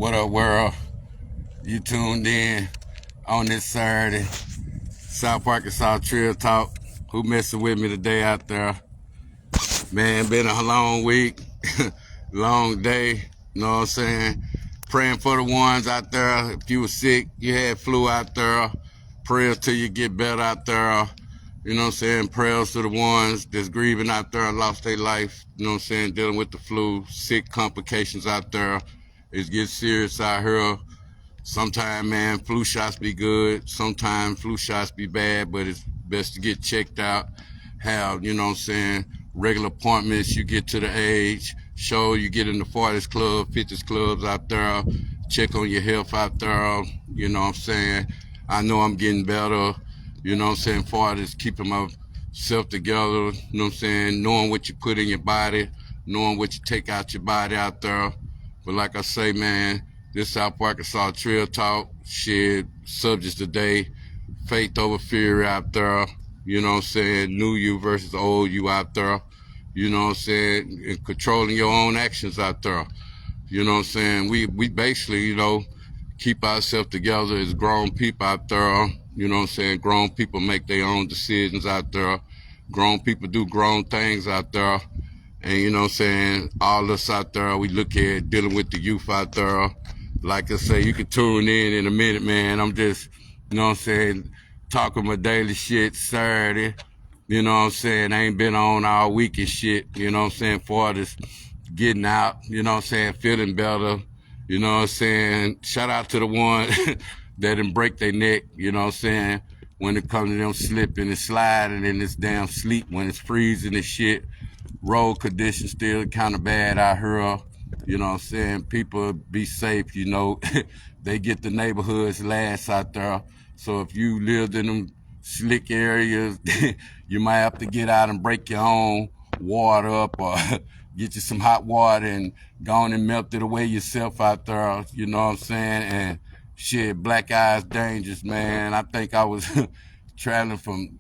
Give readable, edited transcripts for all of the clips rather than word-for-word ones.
What up, world? You tuned in on this Saturday. South Arkansas Trail Talk. Who messing with me today out there? Man, been a long week, long day. You know what I'm saying? Praying for the ones out there. If you were sick, you had flu out there. Prayers till you get better out there. You know what I'm saying? Prayers to the ones that's grieving out there and lost their life. You know what I'm saying? Dealing with the flu, sick complications out there. It's getting serious out here. Sometimes, man, flu shots be good. Sometimes flu shots be bad, but it's best to get checked out. Have, you know what I'm saying, regular appointments. You get to the age. Show you get in the 40s club, 50s clubs out there. Check on your health out there. You know what I'm saying? I know I'm getting better. You know what I'm saying? Far as keeping myself together. You know what I'm saying? Knowing what you put in your body. Knowing what you take out your body out there. But like I say, man, this South Arkansas Trail Talk, shit, subjects today, faith over fear out there, you know what I'm saying, new you versus old you out there, you know what I'm saying, and controlling your own actions out there, you know what I'm saying. We basically, you know, keep ourselves together as grown people out there, you know what I'm saying. Grown people make their own decisions out there. Grown people do grown things out there. And you know what I'm saying, all of us out there, we look at dealing with the youth out there. Like I say, you can tune in a minute, man. I'm just, you know what I'm saying, talking my daily shit Saturday. You know what I'm saying, I ain't been on all week and shit, you know what I'm saying, for this getting out, you know what I'm saying, feeling better. You know what I'm saying, shout out to the one that didn't break their neck, you know what I'm saying, when it comes to them slipping and sliding in this damn sleep when it's freezing and shit. Road conditions still kind of bad out here. You know what I'm saying? People be safe, you know. They get the neighborhoods last out there. So if you lived in them slick areas, you might have to get out and break your own water up or get you some hot water and go on and melt it away yourself out there. You know what I'm saying? And shit, black eyes dangerous, man. I think I was traveling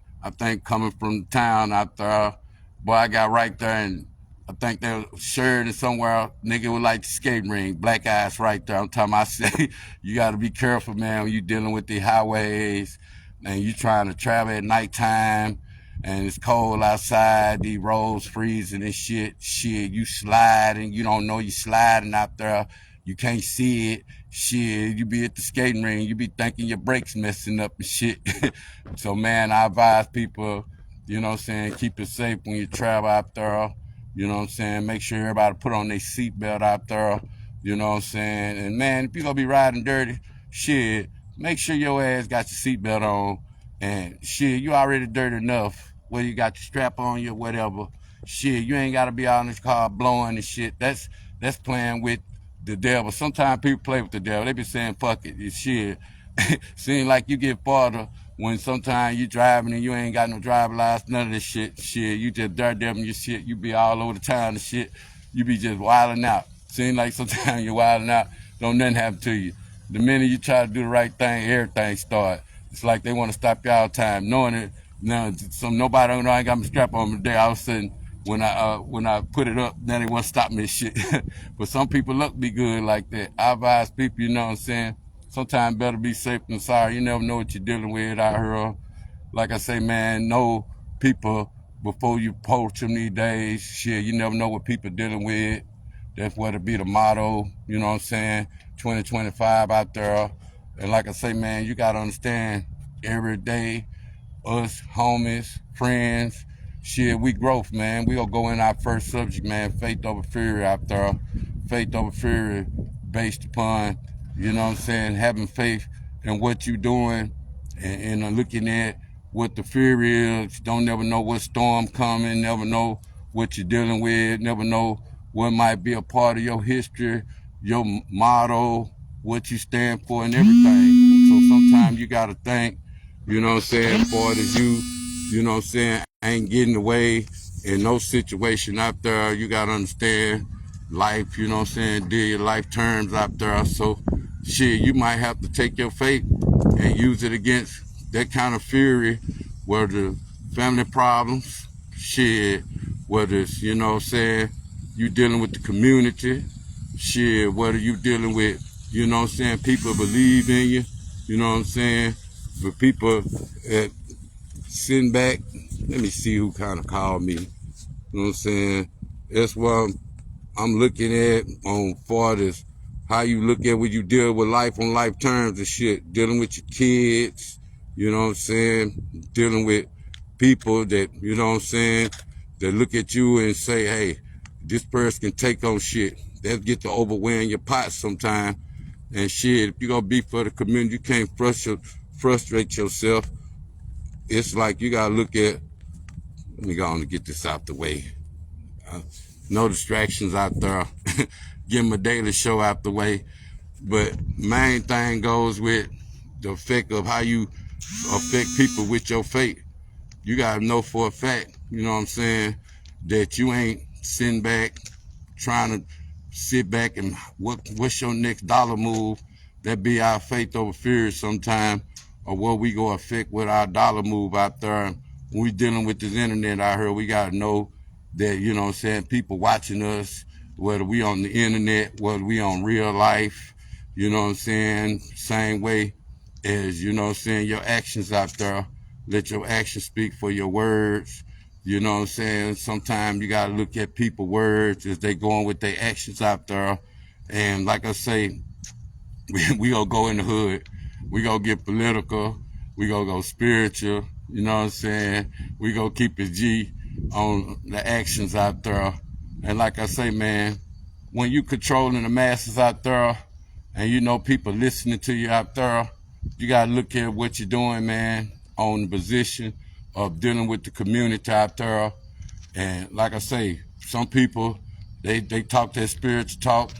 coming from town out there. Boy, I got right there, and I think they were Sheridan somewhere. Nigga was like the skating ring, black eyes right there. I'm talking about, I say, you got to be careful, man, when you dealing with the highways and you trying to travel at nighttime and it's cold outside, these roads freezing and shit. Shit, you sliding, you don't know you sliding out there. You can't see it. Shit, you be at the skating ring, you be thinking your brakes messing up and shit. So, man, I advise people, you know what I'm saying, keep it safe when you travel out there. You know what I'm saying? Make sure everybody put on their seatbelt out there. You know what I'm saying? And, man, if you're going to be riding dirty, shit, make sure your ass got your seatbelt on. And, shit, you already dirty enough, whether you got your strap on you or whatever. Shit, you ain't got to be out in this car blowing and shit. That's playing with the devil. Sometimes people play with the devil. They be saying, fuck it, it's shit. Seem like you get farther when sometimes you driving and you ain't got no driver license, none of this shit. Shit, you just daredeviling your shit. You be all over the town and shit. You be just wilding out. Seem like sometimes you're wilding out, don't nothing happen to you. The minute you try to do the right thing, everything start. It's like they want to stop you all the time, knowing it. Now, nobody don't know I ain't got my strap on today. All of a sudden, when I put it up, then they want to stop me and shit. But some people look be good like that. I advise people, you know what I'm saying, sometimes better be safe than sorry. You never know what you're dealing with out here. Like I say, man, know people before you approach them these days. Shit, you never know what people dealing with. That's what it be the motto, you know what I'm saying, 2025 out there. And like I say, man, you got to understand, every day, us, homies, friends, shit, we growth, man. We gonna go in our first subject, man, faith over fear out there. Faith over fear based upon, you know what I'm saying, having faith in what you doing and looking at what the fear is. Don't never know what storm coming, never know what you're dealing with, never know what might be a part of your history, your motto, what you stand for and everything. So sometimes you gotta think, you know what I'm saying, for as you know what I'm saying, ain't getting away in no situation out there. You gotta understand life, you know what I'm saying, deal your life terms out there. So shit, you might have to take your faith and use it against that kind of fury, whether family problems, shit, whether it's, you know what I'm saying, you dealing with the community, shit, whether you dealing with You know what I'm saying? People believe in you. You know what I'm saying? But people sitting back, let me see who kind of called me. You know what I'm saying? That's what I'm looking at on far as how you look at when you deal with life on life terms and shit. Dealing with your kids, you know what I'm saying? Dealing with people that, you know what I'm saying, that look at you and say, hey, this person can take on shit. They'll get to overwhelm your pot sometime. And shit, if you're gonna be for the community, you can't frustrate yourself. It's like you gotta look at, let me go on and get this out the way. No distractions out there. Get my daily show out the way. But main thing goes with the effect of how you affect people with your fate. You gotta know for a fact, you know what I'm saying, that you ain't sitting back trying to sit back and what's your next dollar move. That be our faith over fear sometime, or what we go affect with our dollar move out there. When we dealing with this internet out here, we gotta know that, you know what I'm saying, people watching us, whether we on the internet, whether we on real life, you know what I'm saying, same way as, you know what I'm saying, your actions out there. Let your actions speak for your words. You know what I'm saying? Sometimes you got to look at people's words as they going with their actions out there. And like I say, we gonna go in the hood. We gonna get political. We gonna go spiritual. You know what I'm saying? We gonna keep it G on the actions out there. And like I say, man, when you controlling the masses out there and you know people listening to you out there, you gotta look at what you're doing, man, on the position of dealing with the community out there. And like I say, some people, they talk that spiritual talk.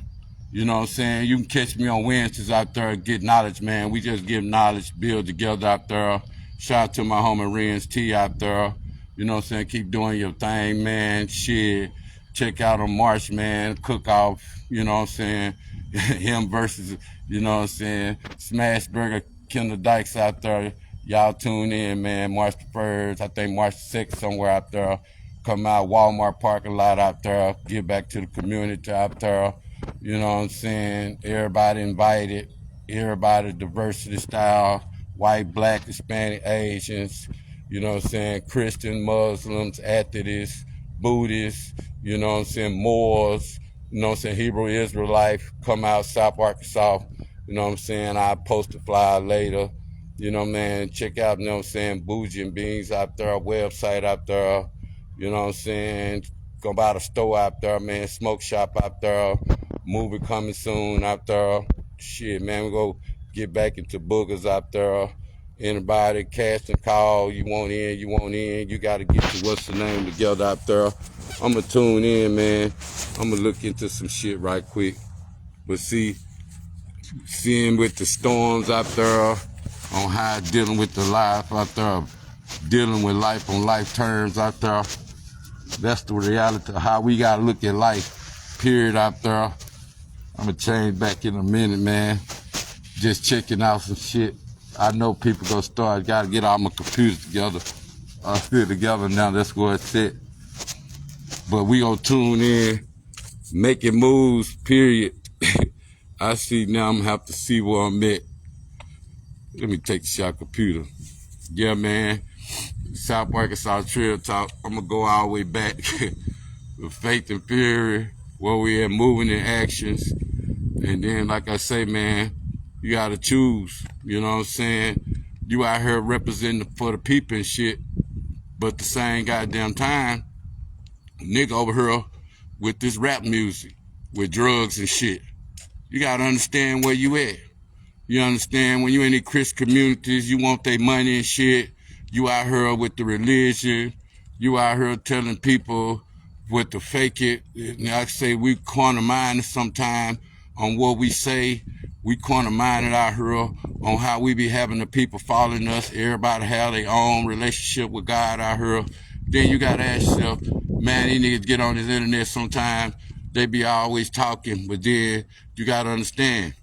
You know what I'm saying? You can catch me on Wednesdays out there and get knowledge, man. We just give knowledge, build together out there. Shout out to my homie Renz T out there. You know what I'm saying? Keep doing your thing, man. Shit. Check out on March, man. Cook off, you know what I'm saying? Him versus, you know what I'm saying? Smash Burger, Kendall Dykes out there. Y'all tune in, man. March the 1st, I think March the 2nd, somewhere out there. Come out Walmart parking lot out there. Get back to the community out there. You know what I'm saying? Everybody invited. Everybody diversity style. White, black, Hispanic, Asians. You know what I'm saying? Christian, Muslims, atheists, Buddhists. You know what I'm saying? Moors. You know what I'm saying? Hebrew Israelite. Come out South Arkansas. You know what I'm saying? I'll post a flyer later. You know, man, check out, you know what I'm saying, Bougie and Beans out there, website out there. You know what I'm saying? Go by the store out there, man. Smoke shop out there. Movie coming soon out there. Shit, man, we go get back into boogers out there. Anybody casting call, you want in, you got to get to what's the name together out there. I'm going to tune in, man. I'm going to look into some shit right quick. But seeing with the storms out there, on how dealing with the life out there, dealing with life on life terms out there. That's the reality of how we gotta look at life, period, out there. I'm gonna change back in a minute, man. Just checking out some shit. I know people gonna start, gotta get all my computers together. Still together now, that's where it's at. But we gonna tune in, making moves, period. I see now I'm gonna have to see where I'm at. Let me take the shot computer. Yeah, man. South Arkansas Trail Talk. I'm going to go all the way back with Faith and Fury, where we at moving in actions. And then, like I say, man, you got to choose. You know what I'm saying? You out here representing for the people and shit. But the same goddamn time, nigga over here with this rap music, with drugs and shit. You got to understand where you at. You understand? When you in the Christian communities, you want their money and shit. You out here with the religion. You out here telling people what to fake it. And I say we corner-minded sometimes on what we say. We corner-minded out here on how we be having the people following us. Everybody have their own relationship with God out here. Then you got to ask yourself, man, these niggas get on this internet sometimes. They be always talking, but then you got to understand.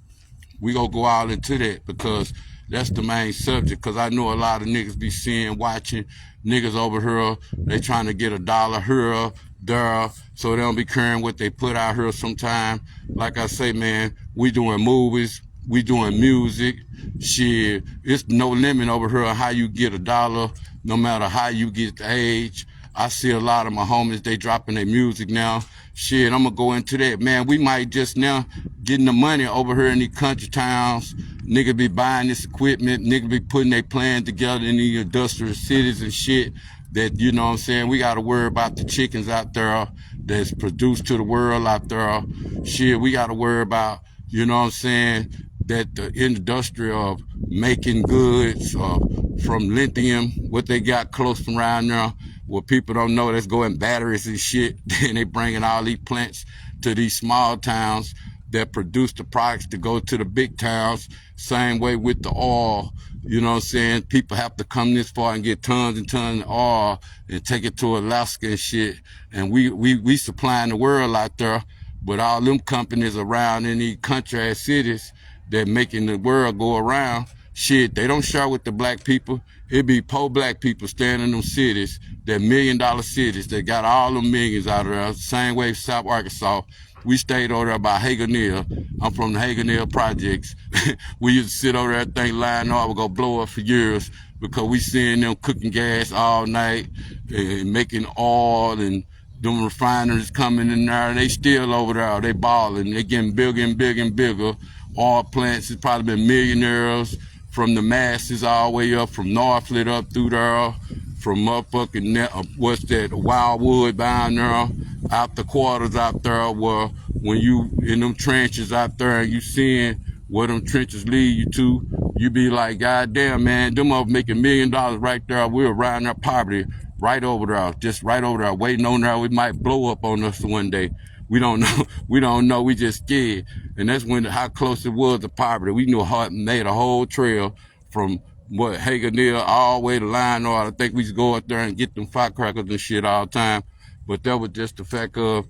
We gonna go all into that because that's the main subject. Because I know a lot of niggas be seeing, watching niggas over here. They trying to get $1 here, there, so they don't be caring what they put out here sometime. Like I say, man, we doing movies, we doing music. Shit, it's no limit over here on how you get a dollar, no matter how you get the age. I see a lot of my homies, they dropping their music now. Shit, I'm gonna go into that. Man, we might just now getting the money over here in these country towns. Nigga be buying this equipment, nigga be putting their plan together in these industrial cities and shit that, you know what I'm saying, we gotta worry about the chickens out there that's produced to the world out there. Shit, we gotta worry about, you know what I'm saying, that the industry of making goods from lithium, what they got close from around there, what people don't know, that's going batteries and shit. Then they bringing all these plants to these small towns that produce the products to go to the big towns. Same way with the oil. You know what I'm saying? People have to come this far and get tons and tons of oil and take it to Alaska and shit. And we supplying the world out there. But all them companies around in these country ass cities that making the world go around, shit, they don't share with the black people. It be poor black people staying in them cities, that $1 million cities that got all them millions out of there. Same way South Arkansas. We stayed over there by Haganil. I'm from the Haganil projects. We used to sit over there, think line up, we're gonna blow up for years because we seeing them cooking gas all night and making oil, and them refineries coming in there. They still over there, they balling, they getting bigger and bigger and bigger. Oil plants has probably been millionaires from the masses all the way up from Northlet up through there, from motherfucking, what's that, Wildwood down there, out the quarters out there where when you in them trenches out there and you seeing where them trenches lead you to, you be like, God damn, man, them up making $1 million right there. We're around their poverty right over there, just right over there, waiting on there. We might blow up on us one day. We don't know. We don't know. We just scared. And that's when how close it was to poverty. We knew how it made a whole trail from what Haganil all the way to Line North. I think we used to go up there and get them firecrackers and shit all the time. But that was just the fact of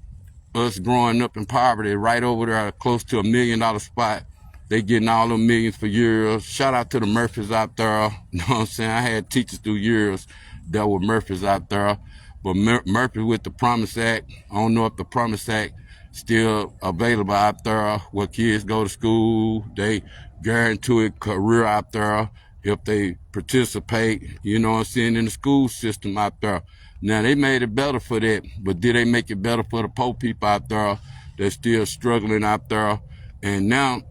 us growing up in poverty right over there, close to $1 million spot. They getting all them millions for years. Shout out to the Murphys out there. You know what I'm saying? I had teachers through years that were Murphys out there. But Murphy with the Promise Act, I don't know if the Promise Act still available out there where kids go to school. They guarantee a career out there if they participate, you know what I'm saying, in the school system out there. Now, they made it better for that, but did they make it better for the poor people out there that's still struggling out there? And now,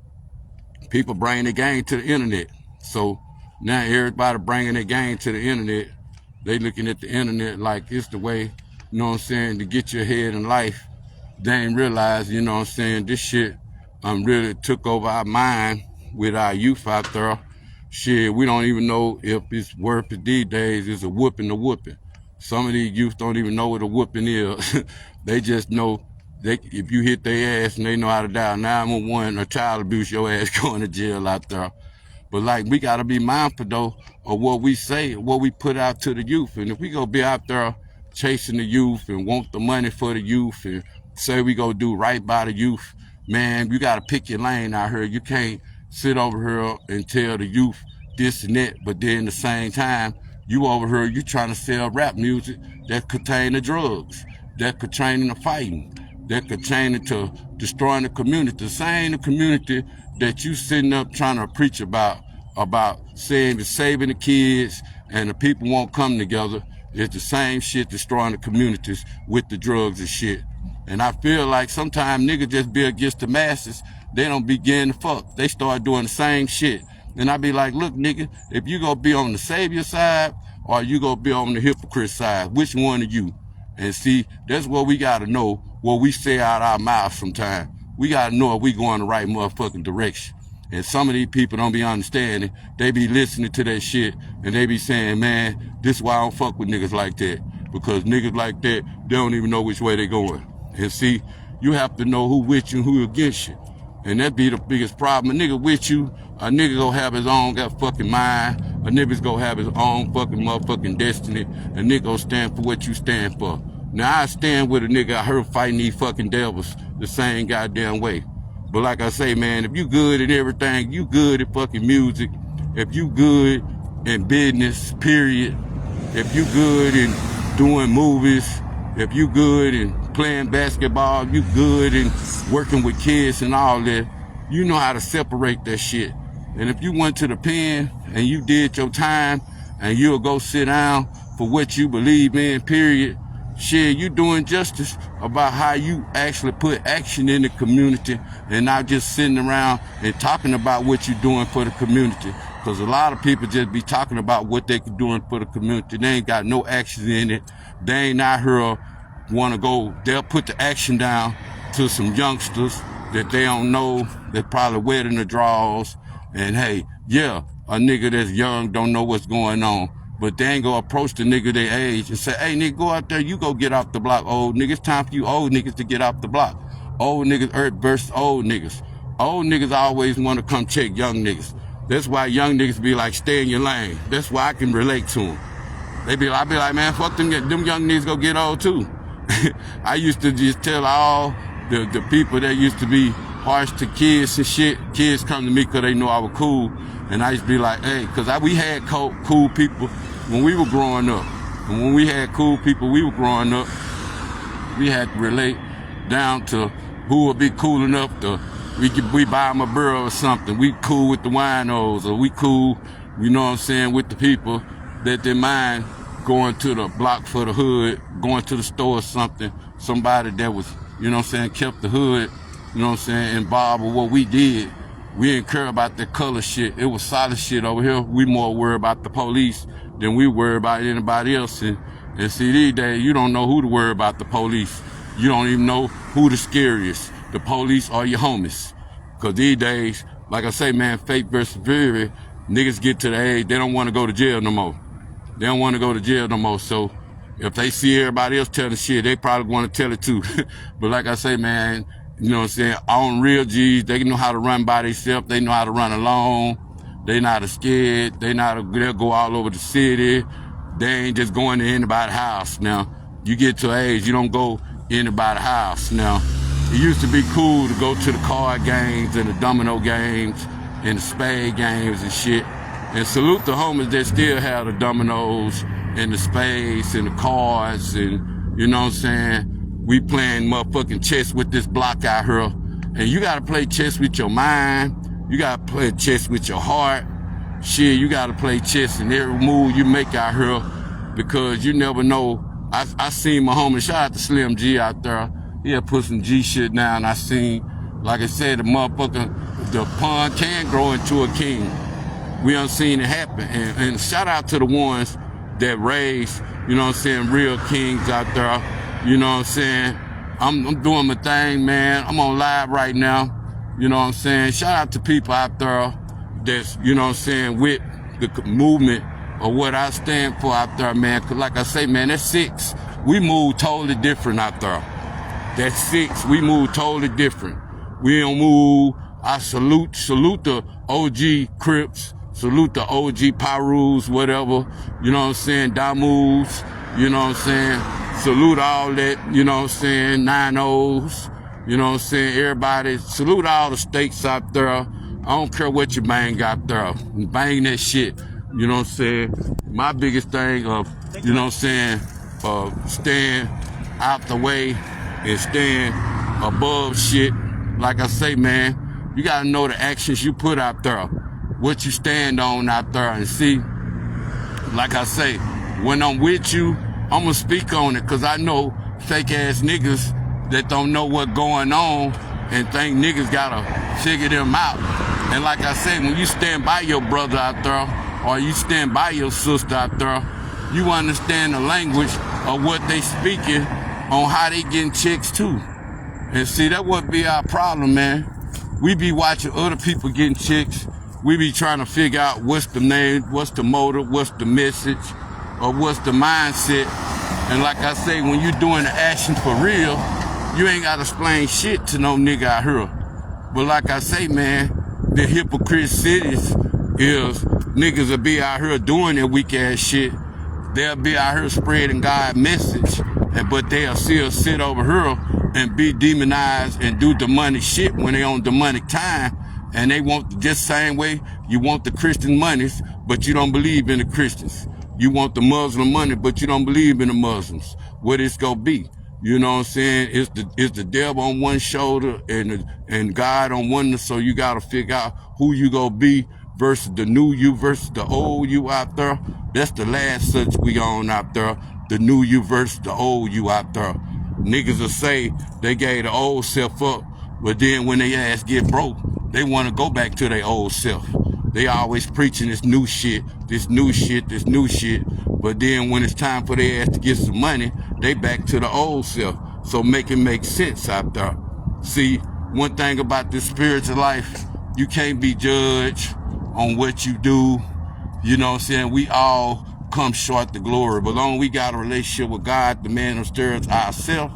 people bring the game to the internet. So now everybody bringing their game to the internet. They looking at the internet like it's the way, you know what I'm saying, to get your head in life. They ain't realize, you know what I'm saying, this shit really took over our mind with our youth out there. Shit, we don't even know if it's worth it these days. It's a whooping to whooping. Some of these youth don't even know what a whooping is. They just know if you hit their ass and they know how to dial 911 or child abuse, your ass going to jail out there. But like, we gotta be mindful though of what we say, what we put out to the youth. And if we go be out there chasing the youth and want the money for the youth and say we go do right by the youth, man, you gotta pick your lane out here. You can't sit over here and tell the youth this and that, but then at the same time, you over here, you trying to sell rap music that contain the drugs, that contain the fighting, that contain to destroying the community, the same community that you sitting up trying to preach about saying it's saving the kids and the people won't come together. It's the same shit destroying the communities with the drugs and shit. And I feel like sometimes niggas just be against the masses. They don't begin to fuck. They start doing the same shit. And I be like, look, nigga, if you gonna be on the savior side or you gonna be on the hypocrite side, which one are you? And see, that's what we gotta know, what we say out our mouths sometimes. We gotta know if we going the right motherfucking direction. And some of these people don't be understanding. They be listening to that shit and they be saying, man, this is why I don't fuck with niggas like that. Because niggas like that, they don't even know which way they going. And see, you have to know who with you and who against you. And that be the biggest problem. A nigga with you, a nigga gonna have his own got fucking mind. A nigga's gonna have his own fucking motherfucking destiny. A nigga gonna stand for what you stand for. Now I stand with a nigga out here fighting these fucking devils the same goddamn way. But like I say, man, if you good at everything, you good at fucking music, if you good in business, period, if you good in doing movies, if you good in playing basketball, you good in working with kids and all that, you know how to separate that shit. And if you went to the pen and you did your time and you'll go sit down for what you believe in, period, shit, you doing justice about how you actually put action in the community and not just sitting around and talking about what you're doing for the community. Because a lot of people just be talking about what they can doing for the community. They ain't got no action in it. They ain't out here want to go. They'll put the action down to some youngsters that they don't know, that probably wet in the draws. And hey, yeah, a nigga that's young don't know what's going on. But they ain't gonna approach the nigga their age and say, hey, nigga, go out there, you go get off the block, old nigga. It's time for you old niggas to get off the block. Old niggas versus old niggas. Old niggas always want to come check young niggas. That's why young niggas be like, stay in your lane. That's why I can relate to them. I be like, man, fuck them young niggas go get old too. I used to just tell all the people that used to be harsh to kids and shit. Kids come to me because they know I was cool. And I used to be like, hey, because we had cool people when we were growing up. And when we had cool people, we were growing up, we had to relate down to who would be cool enough to, we buy them a burro or something. We cool with the winos, or we cool, you know what I'm saying, with the people that they mind going to the block for the hood, going to the store or something. Somebody that was, you know what I'm saying, kept the hood, you know what I'm saying, involved with what we did. We didn't care about the color shit. It was solid shit over here. We more worried about the police than we worry about anybody else. And see, these days, you don't know who to worry about the police. You don't even know who the scariest, the police or your homies. Because these days, like I say, man, fake versus fury, niggas get to the age, they don't want to go to jail no more. They don't want to go to jail no more. So if they see everybody else telling shit, they probably want to tell it too. But like I say, man, you know what I'm saying, on real G's, they know how to run by themselves. They know how to run alone. They not scared. They'll go all over the city. They ain't just going to anybody's house. Now, you get to an age, you don't go anybody's house. Now, it used to be cool to go to the card games and the domino games and the spade games and shit. And salute the homies that still have the dominoes and the spades and the cards and, you know what I'm saying, we playing motherfucking chess with this block out here. And you gotta play chess with your mind. You gotta play chess with your heart. Shit, you gotta play chess in every move you make out here, because you never know. I seen my homie, shout out to Slim G out there. He had put some G shit down. I seen, like I said, the pawn can grow into a king. We done seen it happen. And shout out to the ones that raised, you know what I'm saying, real kings out there. You know what I'm saying? I'm doing my thing, man. I'm on live right now. You know what I'm saying? Shout out to people out there that's, you know what I'm saying, with the movement of what I stand for out there, man. Cause like I say, man, that's 6. We move totally different out there. That's 6. We move totally different. We don't move. I salute the OG Crips. Salute the OG Pyrus, whatever. You know what I'm saying? Damus. You know what I'm saying? Salute all that, you know what I'm saying, 9-0s, you know what I'm saying, everybody. Salute all the states out there. I don't care what you bang out there. Bang that shit, you know what I'm saying. My biggest thing of, you know what I'm saying, staying out the way and staying above shit. Like I say, man, you gotta know the actions you put out there, what you stand on out there. And see, like I say, when I'm with you, I'm gonna speak on it, because I know fake ass niggas that don't know what's going on and think niggas gotta figure them out. And like I said, when you stand by your brother out there, or you stand by your sister out there, you understand the language of what they speaking on how they getting chicks too. And see, that would be our problem, man. We be watching other people getting chicks. We be trying to figure out what's the name, what's the motive, what's the message, or what's the mindset. And like I say, when you doing the action for real, you ain't gotta explain shit to no nigga out here. But like I say, man, the hypocrite cities is niggas will be out here doing their weak ass shit. They'll be out here spreading God's message, but they'll still sit over here and be demonized and do demonic shit when they on demonic time. And they want just the same way you want the Christian monies, but you don't believe in the Christians. You want the Muslim money, but you don't believe in the Muslims. What it's gonna be? You know what I'm saying? It's the devil on one shoulder and God on one, so you gotta figure out who you gonna be versus the new you versus the old you out there. That's the last search we on out there. The new you versus the old you out there. Niggas will say they gave the old self up, but then when they ass get broke, they wanna go back to their old self. They always preaching this new shit, this new shit, this new shit. But then when it's time for their ass to get some money, they back to the old self. So make it make sense out there. See, one thing about this spiritual life, you can't be judged on what you do. You know what I'm saying? We all come short the glory. But long we got a relationship with God, the man of spirits, ourselves.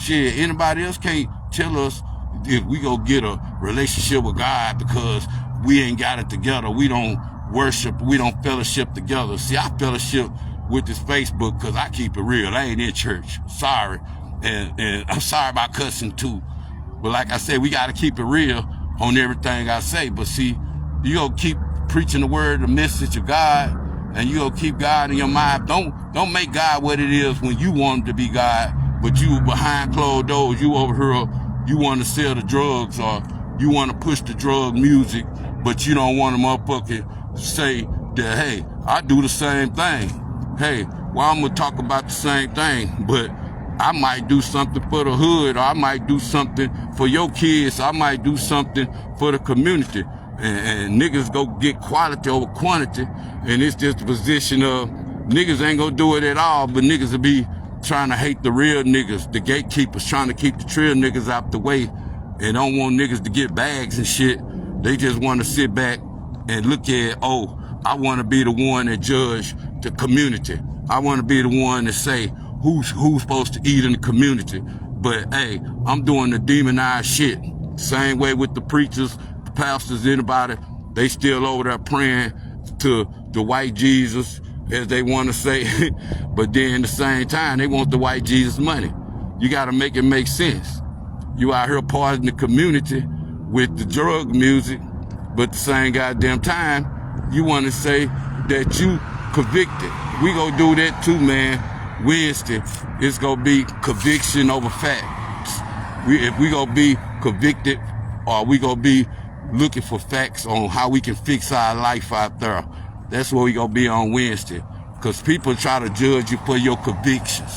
Shit, anybody else can't tell us if we go get a relationship with God because we ain't got it together. We don't worship, we don't fellowship together. See, I fellowship with this Facebook because I keep it real. I ain't in church. Sorry. And I'm sorry about cussing too. But like I said, we got to keep it real on everything I say. But see, you gonna keep preaching the word, the message of God, and you gonna keep God in your mind. Don't make God what it is when you want him to be God, but you behind closed doors, you over here, you want to sell the drugs or you want to push the drug music, but you don't want to motherfucking say that, hey, I do the same thing. Hey, well, I'm gonna talk about the same thing, but I might do something for the hood, or I might do something for your kids, I might do something for the community. And niggas go get quality over quantity, and it's just a position of niggas ain't gonna do it at all, but niggas will be trying to hate the real niggas, the gatekeepers, trying to keep the trail niggas out the way, and don't want niggas to get bags and shit. They just want to sit back and look at, oh, I want to be the one that judge the community. I want to be the one to say who's supposed to eat in the community. But hey, I'm doing the demonized shit. Same way with the preachers, the pastors, anybody. They still over there praying to the white Jesus, as they want to say. But then at the same time, they want the white Jesus money. You got to make it make sense. You out here partying the community with the drug music, but at the same goddamn time, you want to say that you convicted. We gonna do that too, man. Wednesday, it's gonna be conviction over facts. If we gonna be convicted, or we gonna be looking for facts on how we can fix our life out there. That's what we gonna be on Wednesday. Because people try to judge you for your convictions.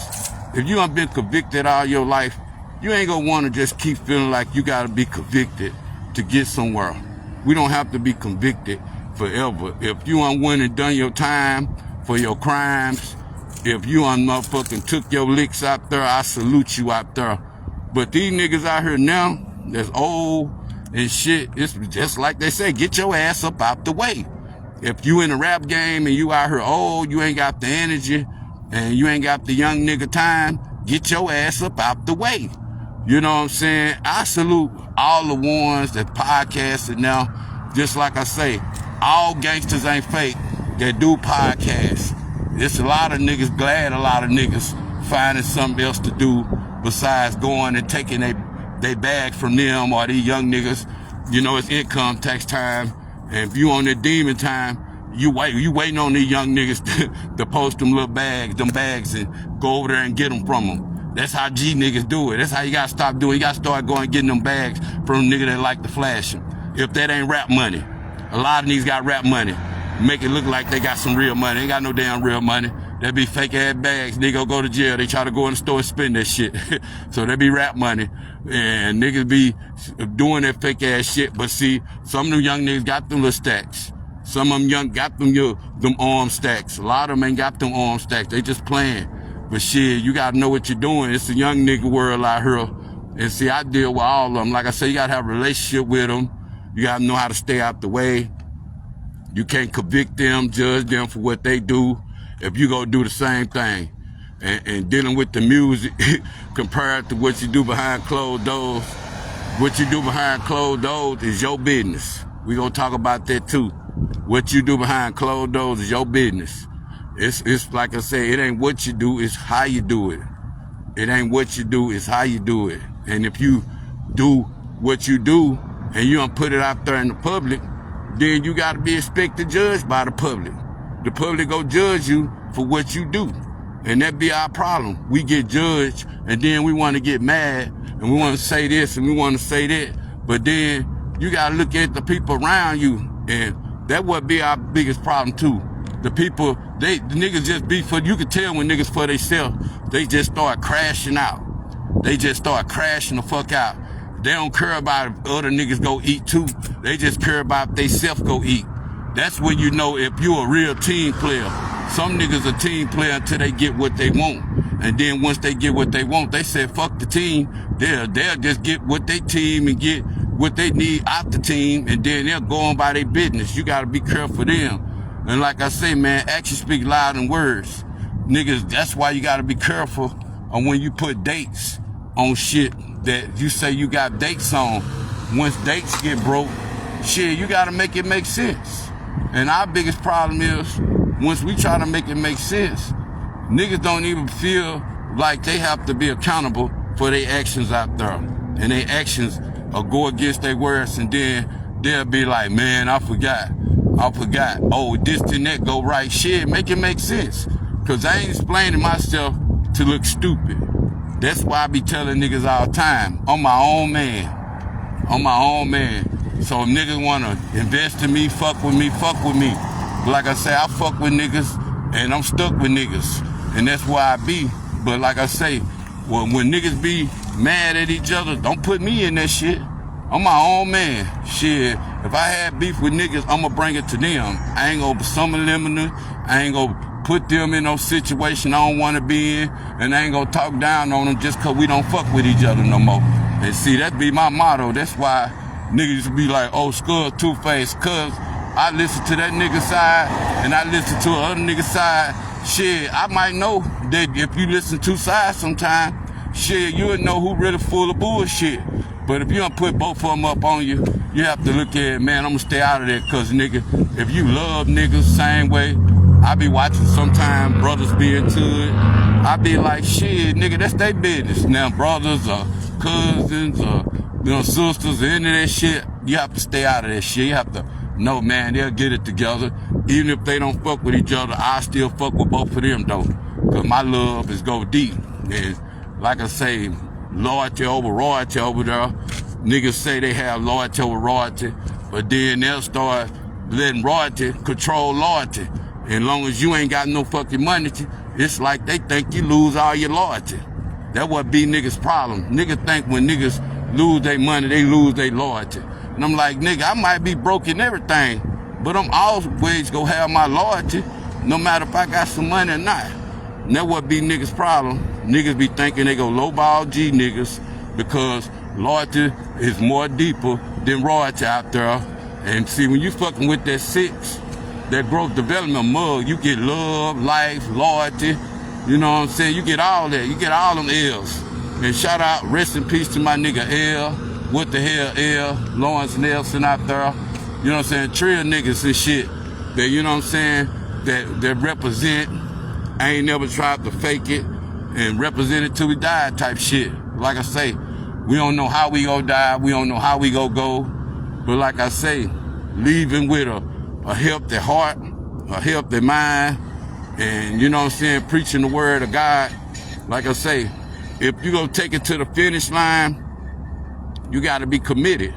If you ain't been convicted all your life, you ain't gonna wanna just keep feeling like you gotta be convicted to get somewhere. We don't have to be convicted forever. If you went and done your time for your crimes, if you motherfucking took your licks out there, I salute you out there. But these niggas out here now, that's old and shit, it's just like they say, get your ass up out the way. If you in the rap game and you out here old, you ain't got the energy, and you ain't got the young nigga time, get your ass up out the way. You know what I'm saying? I salute all the ones that podcasting now. Just like I say, all gangsters ain't fake that do podcasts. It's a lot of niggas, glad a lot of niggas finding something else to do besides going and taking they bag from them, or these young niggas. You know, it's income tax time. And if you on that demon time, you waiting on these young niggas to post them little bags and go over there and get them from them. That's how G niggas do it. That's how you gotta stop doing it. You gotta start going and getting them bags from a nigga that like to flash them. If that ain't rap money. A lot of niggas got rap money. Make it look like they got some real money. They ain't got no damn real money. They be fake ass bags. Nigga go to jail. They try to go in the store and spend that shit. So they be rap money. And niggas be doing that fake ass shit. But see, some of them young niggas got them little stacks. Some of them young got them arm stacks. A lot of them ain't got them arm stacks. They just playing. But shit, you gotta know what you're doing. It's a young nigga world out here. And see, I deal with all of them. Like I say, you gotta have a relationship with them. You gotta know how to stay out the way. You can't convict them, judge them for what they do if you go do the same thing. And dealing with the music compared to what you do behind closed doors. What you do behind closed doors is your business. We gonna talk about that too. What you do behind closed doors is your business. It's like I say, it ain't what you do, it's how you do it. It ain't what you do, it's how you do it. And if you do what you do and you don't put it out there in the public, then you gotta be expected judged by the public. The public go judge you for what you do. And that be our problem. We get judged, and then we want to get mad, and we want to say this, and we want to say that. But then you got to look at the people around you, and that would be our biggest problem too. The people, the niggas just be for, you can tell when niggas for themselves, they just start crashing out. They just start crashing the fuck out. They don't care about if other niggas go eat too. They just care about if they self go eat. That's when you know if you a real team player. Some niggas a team player until they get what they want. And then once they get what they want, they say, fuck the team. They'll just get what they team and get what they need out the team. And then they'll go on by their business. You got to be careful for them. And like I say, man, actions speak louder than words. Niggas, that's why you got to be careful on when you put dates on shit that you say you got dates on. Once dates get broke, shit, you got to make it make sense. And our biggest problem is, once we try to make it make sense, niggas don't even feel like they have to be accountable for their actions out there. And their actions will go against their words, and then they'll be like, man, I forgot. Oh, this and that go right. Shit, make it make sense. Cause I ain't explaining myself to look stupid. That's why I be telling niggas all the time, I'm my own man. So if niggas wanna invest in me, fuck with me. But like I say, I fuck with niggas and I'm stuck with niggas. And that's why I be. But like I say, when niggas be mad at each other, don't put me in that shit. I'm my own man. Shit, if I had beef with niggas, I'ma bring it to them. I ain't gonna summon them. I ain't gonna put them in no situation I don't wanna be in. And I ain't gonna talk down on them just cause we don't fuck with each other no more. And see, that be my motto. That's why niggas be like, oh, Skull two-faced, cause I listen to that nigga side and I listen to other nigga side. Shit, I might know that if you listen to sides sometime, shit, you'll know who really full of bullshit. But if you don't put both of them up on you, you have to look at, man, I'm gonna stay out of that, cause nigga, if you love niggas same way, I be watching sometime brothers be into it. I be like, shit, nigga, that's their business. Now, brothers or cousins or, sisters, any of that shit, you have to stay out of that shit. You have to know, man, they'll get it together. Even if they don't fuck with each other, I still fuck with both of them, though. Cause my love is go deep. And like I say, loyalty over royalty over there. Niggas say they have loyalty over royalty, but then they'll start letting royalty control loyalty. And long as you ain't got no fucking money, it's like they think you lose all your loyalty. That what be niggas' problem. Niggas think when niggas lose their money, they lose their loyalty. And I'm like, nigga, I might be broke in everything, but I'm always gonna have my loyalty, no matter if I got some money or not. And that what be niggas' problem. Niggas be thinking they go lowball G niggas because loyalty is more deeper than royalty out there. And see, when you fucking with that 6, that growth development mug, you get love, life, loyalty, you know what I'm saying? You get all that. You get all them L's. And shout out, rest in peace to my nigga L. What the hell, L? Lawrence Nelson out there. You know what I'm saying? Trill niggas and shit that, you know what I'm saying, that represent, I ain't never tried to fake it and represent it till we die type shit. Like I say, we don't know how we gonna die. We don't know how we gonna go. But like I say, leaving with a healthy heart, a healthy mind, and you know what I'm saying, preaching the word of God. Like I say, if you gonna take it to the finish line, you gotta be committed.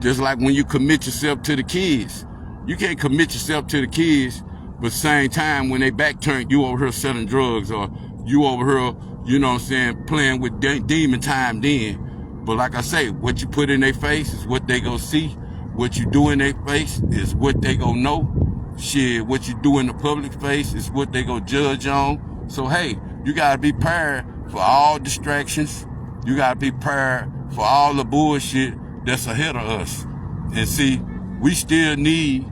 Just like when you commit yourself to the kids. You can't commit yourself to the kids, but same time when they back turn, you over here selling drugs, or you over here, you know what I'm saying, playing with demon time then. But like I say, what you put in their face is what they gonna see. What you do in their face is what they gonna know. Shit, what you do in the public face is what they gonna judge on. So hey, you gotta be prepared for all distractions. You gotta be prepared for all the bullshit that's ahead of us. And see, we still need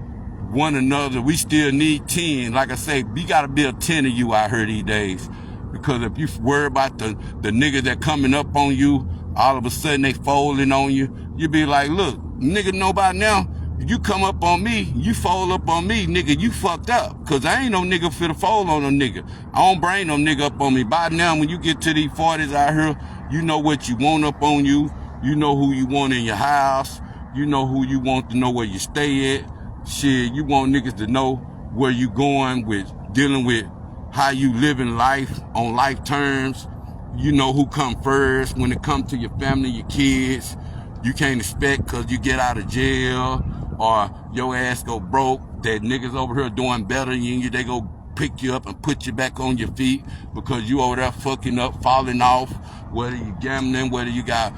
one another. We still need 10. Like I say, we gotta build 10 of you out here these days. Because if you worry about the niggas that coming up on you, all of a sudden they folding on you, you be like, look, nigga know by now, if you come up on me, you fold up on me, nigga, you fucked up. Cause I ain't no nigga for the fold on no nigga. I don't bring no nigga up on me. By now, when you get to these 40s out here, you know what you want up on you. You know who you want in your house. You know who you want to know where you stay at. Shit, you want niggas to know where you going with dealing with how you living life on life terms. You know who come first when it comes to your family, your kids. You can't expect because you get out of jail or your ass go broke that niggas over here doing better than you, they go pick you up and put you back on your feet because you over there fucking up, falling off, whether you gambling, whether you got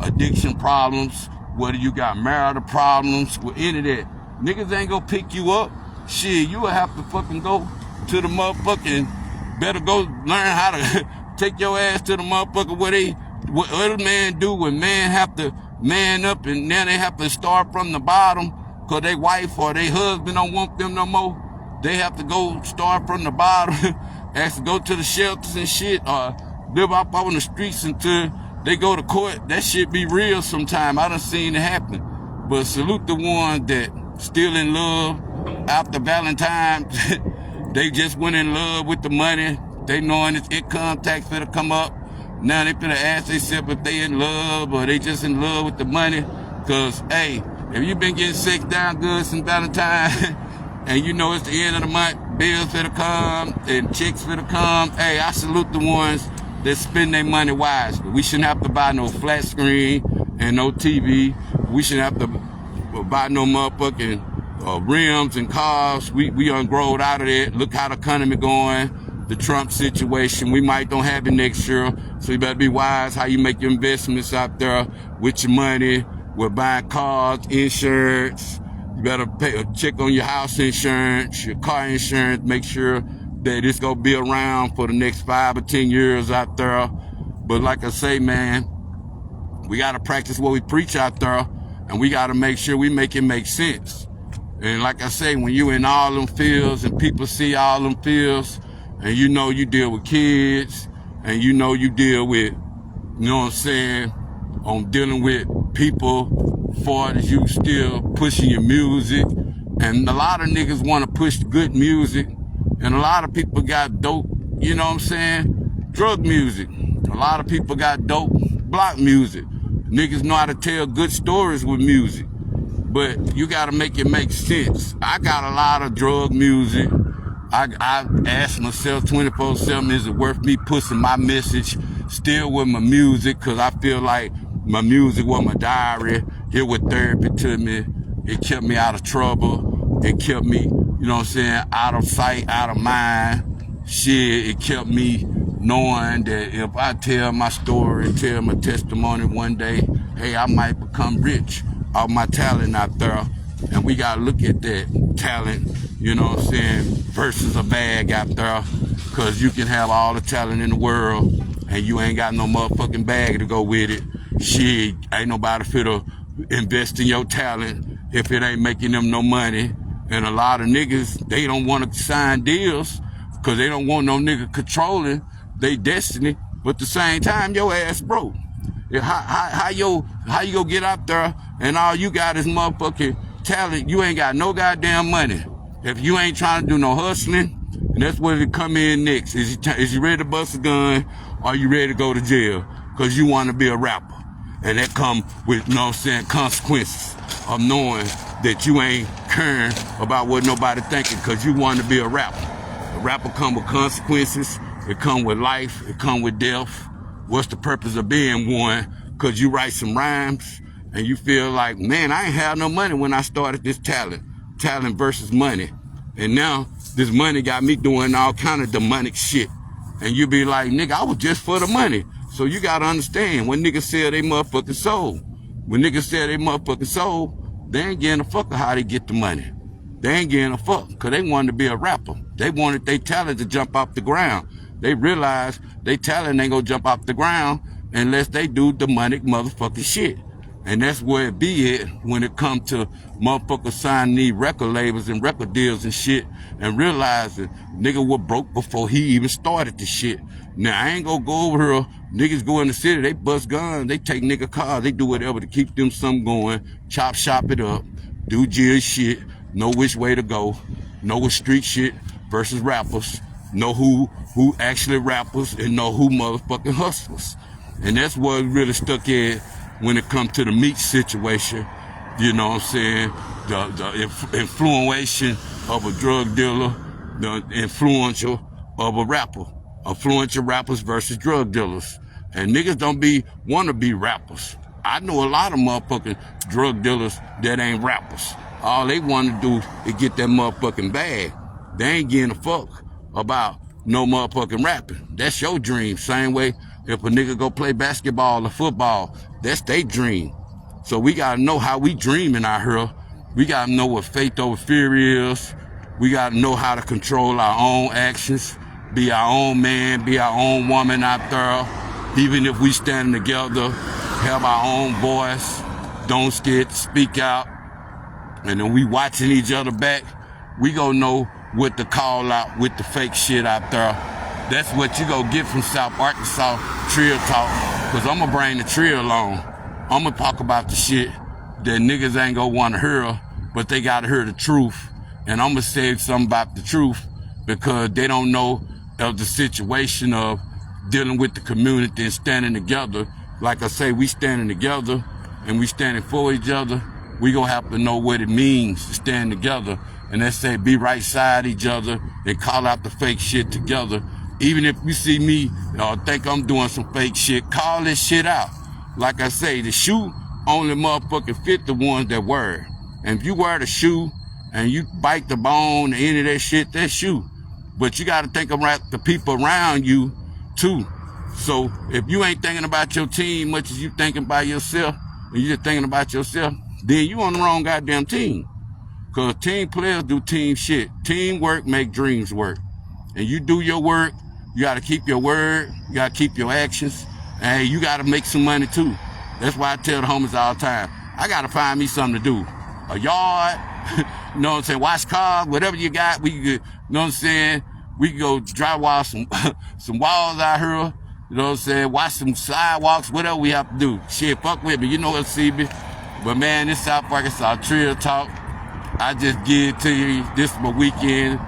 addiction problems, whether you got marital problems, with any of that. Niggas ain't gonna pick you up. Shit, you will have to fucking go to the motherfucking, better go learn how to take your ass to the motherfucker what other man do when man have to man up and now they have to start from the bottom because they wife or they husband don't want them no more. They have to go start from the bottom, have to go to the shelters and shit or live up on the streets until they go to court. That shit be real sometime. I done seen it happen. But salute the ones that still in love after Valentine's. They just went in love with the money. They knowing it's income tax finna come up. Now they finna ask themselves if they in love or they just in love with the money. Cause, hey, if you been getting sex down good since Valentine's and you know it's the end of the month, bills finna come and checks finna come, hey, I salute the ones that spend their money wisely. We shouldn't have to buy no flat screen and no TV. We shouldn't have to buy no motherfucking rims and cars. We ungrowed out of that. Look how the economy going. The Trump situation, we might don't have it next year, so you better be wise how you make your investments out there with your money. We're buying cars, insurance. You better check on your house insurance, your car insurance, make sure that it's gonna be around for the next 5 or 10 years out there. But like I say, man, we gotta practice what we preach out there, and we gotta make sure we make it make sense. And like I say, when you in all them fields and people see all them fields, and you know you deal with kids, and you know you deal with, you know what I'm saying, on dealing with people for as you still pushing your music. And a lot of niggas want to push good music, and a lot of people got dope, you know what I'm saying, drug music. A lot of people got dope block music. Niggas know how to tell good stories with music, but you got to make it make sense. I got a lot of drug music. I ask myself 24/7, is it worth me pushing my message still with my music? Cause I feel like my music was my diary. It was therapy to me. It kept me out of trouble. It kept me, you know what I'm saying, out of sight, out of mind. Shit, it kept me knowing that if I tell my story, tell my testimony one day, hey, I might become rich off my talent out there. And we gotta look at that talent, you know what I'm saying, versus a bag out there. Cause you can have all the talent in the world and you ain't got no motherfucking bag to go with it. Shit, ain't nobody fit to invest in your talent if it ain't making them no money. And a lot of niggas, they don't want to sign deals cause they don't want no nigga controlling their destiny. But at the same time, your ass broke. How you gonna get out there and all you got is motherfucking talent? You ain't got no goddamn money. If you ain't trying to do no hustling, and that's where it come in next. Is you ready to bust a gun, or you ready to go to jail? Cause you want to be a rapper. And that come with, you know what I'm saying, consequences of knowing that you ain't caring about what nobody thinking cause you want to be a rapper. A rapper come with consequences. It come with life. It come with death. What's the purpose of being one? Cause you write some rhymes and you feel like, man, I ain't have no money when I started this talent versus money. And now this money got me doing all kind of demonic shit. And you be like, nigga, I was just for the money. So you gotta understand, when niggas sell they motherfucking soul, they ain't getting a fuck of how they get the money. They ain't getting a fuck because they wanted to be a rapper. They wanted their talent to jump off the ground. They realized their talent ain't gonna jump off the ground unless they do demonic motherfucking shit. And that's where it be at when it come to motherfuckers signing these record labels and record deals and shit and realizing nigga was broke before he even started the shit. Now, I ain't gonna go over here. Niggas go in the city, they bust guns, they take nigga cars, they do whatever to keep them something going, chop shop it up, do jail shit, know which way to go, know what street shit versus rappers, know who actually rappers and know who motherfucking hustlers. And that's what really stuck in when it comes to the meat situation, you know what I'm saying? The influence of a drug dealer, the influential of a rapper. Influential rappers versus drug dealers. And niggas don't wanna be rappers. I know a lot of motherfucking drug dealers that ain't rappers. All they wanna do is get that motherfucking bag. They ain't getting a fuck about no motherfucking rapping. That's your dream. Same way if a nigga go play basketball or football, that's their dream. So we gotta know how we dreaming out here. We gotta know what faith over fear is. We gotta know how to control our own actions, be our own man, be our own woman out there. Even if we standing together, have our own voice, don't skid, speak out. And then we watching each other back, we gonna know what to call out with the fake shit out there. That's what you gonna get from South Arkansas Trill Talk, cause I'm gonna bring the trill along. I'm gonna talk about the shit that niggas ain't gonna wanna hear, but they gotta hear the truth. And I'm gonna say something about the truth because they don't know of the situation of dealing with the community and standing together. Like I say, we standing together and we standing for each other. We gonna have to know what it means to stand together. And they say be right side each other and call out the fake shit together. Even if you see me think I'm doing some fake shit, call this shit out. Like I say, the shoe only motherfucking fit the ones that wear it. And if you wear the shoe and you bite the bone, any of that shit, that shoe. But you gotta think about the people around you too. So if you ain't thinking about your team much as you thinking about yourself, and you just thinking about yourself, then you on the wrong goddamn team. Cause team players do team shit. Teamwork make dreams work. And you do your work, you gotta keep your word, you gotta keep your actions, and hey, you gotta make some money too. That's why I tell the homies all the time, I gotta find me something to do. A yard, you know what I'm saying, wash cars, whatever you got, we could, you know what I'm saying, we can go drywall some walls out here, you know what I'm saying, wash some sidewalks, whatever we have to do. Shit, fuck with me, you know what, CB. But man, this South Arkansas Trill Talk, I just give it to you. This is my weekend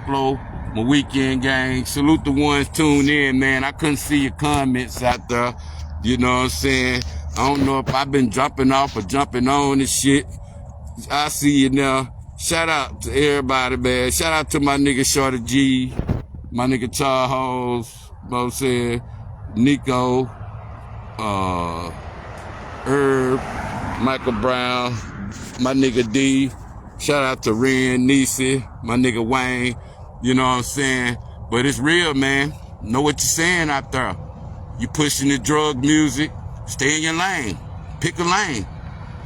flow, my weekend gang. Salute the ones tuned in, man. I couldn't see your comments out there. You know what I'm saying? I don't know if I've been jumping off or jumping on this shit. I see you now. Shout out to everybody, man. Shout out to my nigga Shorty G, my nigga Charles, you know what I'm saying? Nico, Herb, Michael Brown, my nigga D. Shout out to Ren, Nisi, my nigga Wayne. You know what I'm saying? But it's real, man. Know what you're saying out there. You pushing the drug music, stay in your lane. Pick a lane.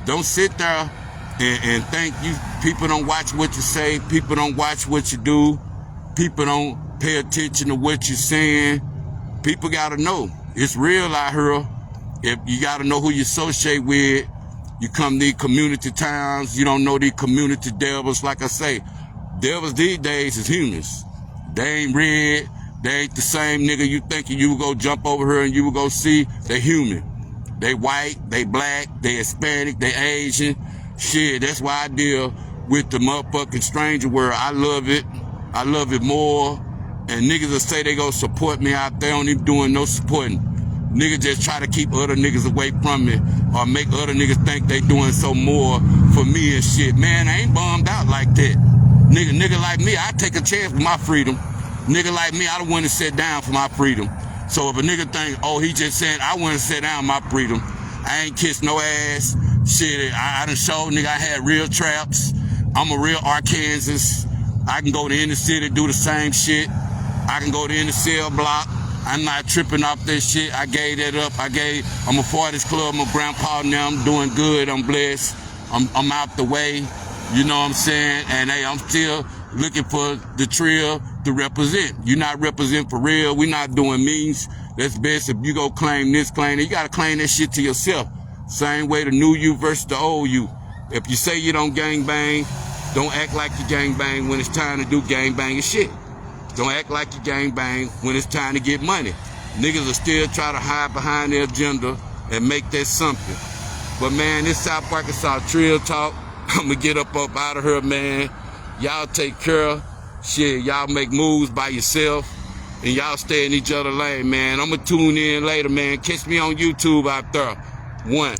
Don't sit there and think people don't watch what you say, people don't watch what you do, people don't pay attention to what you're saying. People gotta know. It's real out here. If you gotta know who you associate with. You come to these community towns, you don't know these community devils. Like I say, devils these days is humans. They ain't red, they ain't the same nigga you thinking you would go jump over here and you would go see. They human. They white, they black, they Hispanic, they Asian. Shit, that's why I deal with the motherfucking stranger world. I love it more. And niggas will say they gonna support me out there, don't even doing no supporting. Niggas just try to keep other niggas away from me or make other niggas think they doing so more for me and shit. Man, I ain't bummed out like that. Nigga like me, I take a chance for my freedom. Nigga like me, I don't want to sit down for my freedom. So if a nigga think, oh, he just said, I want to sit down my freedom. I ain't kissed no ass. Shit, I done showed nigga I had real traps. I'm a real Arkansas. I can go to any city, do the same shit. I can go to any cell block. I'm not tripping off that shit. I gave that up. I'm a 40s club. My grandpa now. I'm doing good. I'm blessed. I'm out the way. You know what I'm saying? And hey, I'm still looking for the trill to represent. You're not representing for real. We're not doing means. That's best if you go claim this, claim that. You got to claim that shit to yourself. Same way the new you versus the old you. If you say you don't gang bang, don't act like you gang bang when it's time to do gang banging shit. Don't act like you gang bang when it's time to get money. Niggas will still try to hide behind their agenda and make that something. But man, this South Arkansas Trill Talk, I'm gonna get up out of here, man. Y'all take care. Shit, y'all make moves by yourself. And y'all stay in each other's lane, man. I'm gonna tune in later, man. Catch me on YouTube out there. 1.